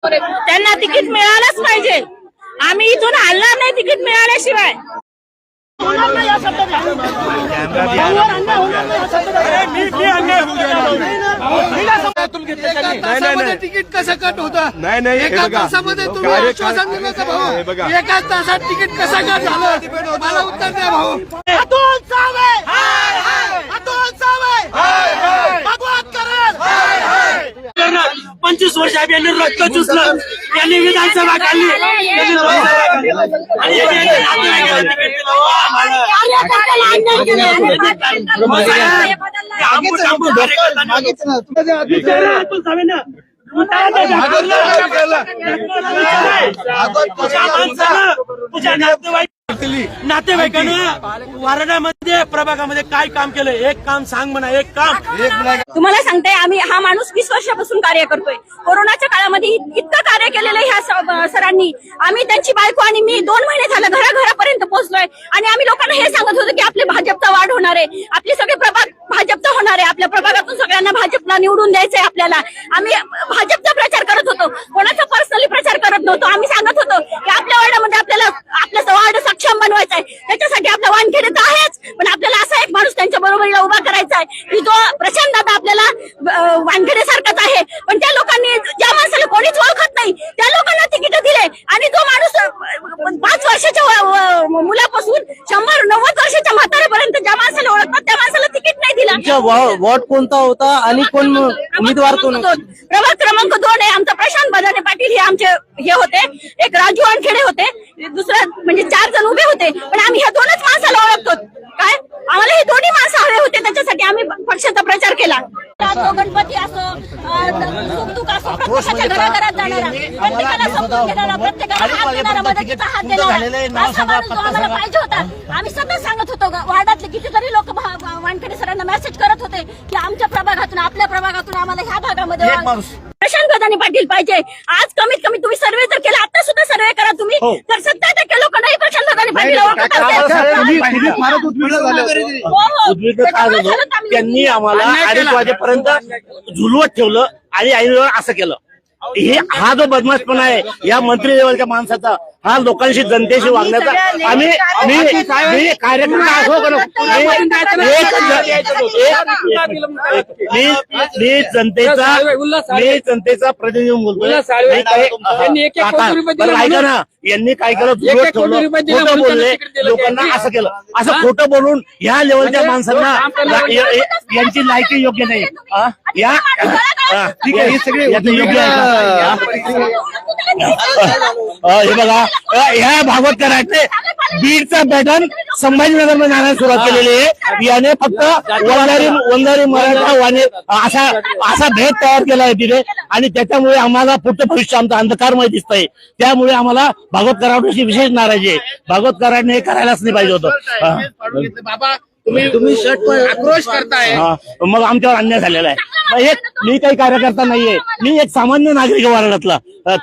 त्यांना तिकीट मिळालंच पाहिजे. आम्ही इथून हलणार नाही तिकीट मिळाल्याशिवाय. तिकीट कसं कट होतं? नाही एका तासामध्ये तुम्ही आश्वासन दिलं का भाऊ? एका तासात तिकीट कसं कट झालं? मला उत्तर द्या भाऊ. अतुल सावे, अतुल सावे, भगवत करेल. 25 वर्ष यांनी रक्त चुसलं, यांनी विधानसभा काढली नातेवाईकांना वारणामध्ये प्रभागामध्ये काय काम केलं? एक काम सांग म्हणा, एक काम. तुम्हाला सांगते, आम्ही हा माणूस 20 वर्षापासून कार्य करतोय. कोरोनाच्या काळामध्ये इतकं कार्य केलेलं आहे ह्या सरांनी. आम्ही त्यांची बायको आणि मी 2 महिने झालं घराघरापर्यंत पोहोचलोय आणि आम्ही लोकांना हे सांगत होतो की आपले भाजपचा वाढ होणार आहे, आपले सगळे प्रभाग भाजपचा होणार आहे, आपल्या प्रभागातून सगळ्यांना भाजपला निवडून द्यायचंय आपल्याला. आम्ही भाजपचा प्रचार करत होतो, कोणाचा पर्सनली प्रचार करत नव्हतो. आम्ही सांगत होतो की आपल्या वार्डामध्ये आपल्याला आपलं वार्ड सक्षम बनवायचा आहे, त्याच्यासाठी आपला वानखेडे तर आहेच, पण आपल्याला असा एक माणूस त्यांच्या बरोबरीला उभा करायचा आहे की जो प्रशांत दादा आपल्याला वानखेडे सारखाच आहे. पण त्या लोकांनी, ज्या माणसाला कोणीच ओळखत नाही त्या लोकांना तिकीट दिले आणि जो माणूस 5 वर्षाच्या मुलापासून 100-90 वर्षाच्या म्हाताऱ्यापर्यंत ज्या माणसाला ओळखतात त्या माणसाला तिकीट नाही दिला. वॉर्ड कोणता होता आणि कोण उमेदवार कोण? प्रभाग क्रमांक 2 आहे आमचा. प्रशांत बदाने पाटील हे आमचे हे होते, एक राजू वानखेडे होते, दुसरा म्हणजे 4 जण उभे होते. पण आम्ही ह्या 2च माणसाला ओळखतो. काय आम्हाला हे 2ही माणसं हवे होते, त्याच्यासाठी आम्ही पक्षाचा प्रचार केला. गणपती असो, सुखदुःख असो, प्रत्येकाच्या घराघरात जाणारा, प्रत्येकाला समजून घेणारा, प्रत्येकाला हात देणारा, मदतीचा हात देणारा असा माणूस जो आम्हाला पाहिजे होता. आम्ही सतत सांगत होतो, वार्डातले कितीतरी लोक वानखेडे सरांना मेसेज करत होते की आमच्या प्रभागातून, आपल्या प्रभागातून आम्हाला ह्या भागामध्ये प्रशांत बदाने पाटील पाहिजे. आज कमीत कमी तुम्ही सर्वे जर केला, आता सुद्धा सर्वे करा तुम्ही, तर 70% लोक नाही प्रशांत बदाने पाटील ओळखत असतील. त्यांनी आम्हाला 2:30 वाजेपर्यंत झुलवत ठेवलं आणि ऐनवेळेवर असं केलं. हा जो बदमाशपणा आहे या मंत्री लेवलच्या माणसाचा, हा लोकांशी, जनतेशी वागण्याचा. मी कार्यकर्ता असो करो, मी जनतेचा प्रतिनिधी बोलतोय. ऐका ना, यांनी काय केलं? झुलवत ठेवलं, खोटं बोलले, लोकांना असं केलं. असं खोटं बोलून ह्या लेवलच्या माणसांना यांची लायकी योग्य नाही. या ठीक आहे, हे सगळे योग्य आहे. हे बघा, ह्या भागवतकरांचे बीडचा पॅटर्न संभाजीनगर मध्ये जाण्यास सुरुवात केलेली आहे. याने फक्त वंजारी मराठा वाणे असा भेद तयार केला आहे तिथे, आणि त्याच्यामुळे आम्हाला पुढचं भविष्य आमचं अंधकारमय दिसतंय. त्यामुळे आम्हाला भागवतकरांविषयी विशेष नाराजी आहे. भागवतकरांनी हे करायलाच नाही पाहिजे होतं. बाबा तुम्ही शर्ट आक्रोश करताय, मग आमच्यावर अन्याय झालेला आहे. मी काही कार्यकर्ता नाहीये, मी एक सामान्य नागरिक वार्डातला.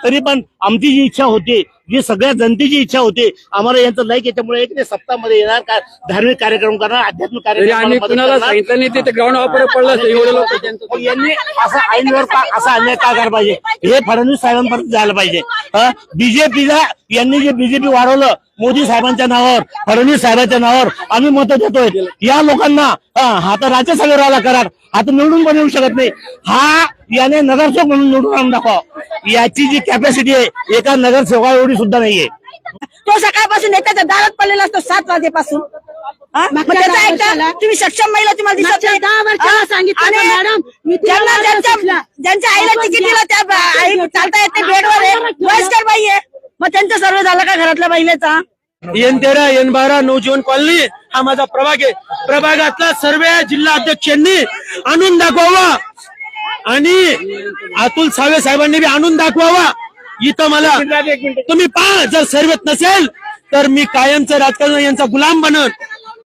तरी पण आमची जी इच्छा होती, जी सगळ्या जनतेची इच्छा होती, आम्हाला यांचं लाईक याच्यामुळे एक सत्तामध्ये येणार, का धार्मिक कार्यक्रम करणार, आध्यात्मिक कार्यक्रम. ग्राउंड ऑफर पडलं यांनी असं ऐनवर असा अन्याय का करायला पाहिजे? हे फडणवीस साहेबांपर्यंत जायला पाहिजे. बीजेपीला यांनी जे बीजेपी वाढवलं मोदी साहेबांच्या नावावर, फडणवीस साहेबांच्या नावावर आम्ही मतं देतोय. या लोकांना हा तर राज्यसभेवर करार, हा तर निवडून पण येऊ शकत नाही. हा याने नगरसेवक म्हणून निवडून आणून दाखवा. याची जी कॅपॅसिटी आहे एका नगरसेवका एवढी सुद्धा नाहीये. तो सकाळपासून त्याच्या दारात पडलेला असतो 7 वाजेपासून. तुम्ही सक्षम महिला तुम्हाला दिसत नाही. ज्यांच्या आईला तिकीट दिलं त्या आई चालता येते, बेडवर वयस्कर बाई आहे, मग त्यांचा सर्व झाला का घरातल्या महिलेचा? N13 N12 नवजीवन कॉलनी हा माझा प्रभाग आहे. प्रभागातला सर्व जिल्हा अध्यक्षांनी आणून दाखवावा आणि अतुल सावे साहेबांनी बी आणून दाखवावा. इथं मला तुम्ही पहा, जर सर्वेत नसेल तर मी कायमचं राजकारण यांचा गुलाम बनत.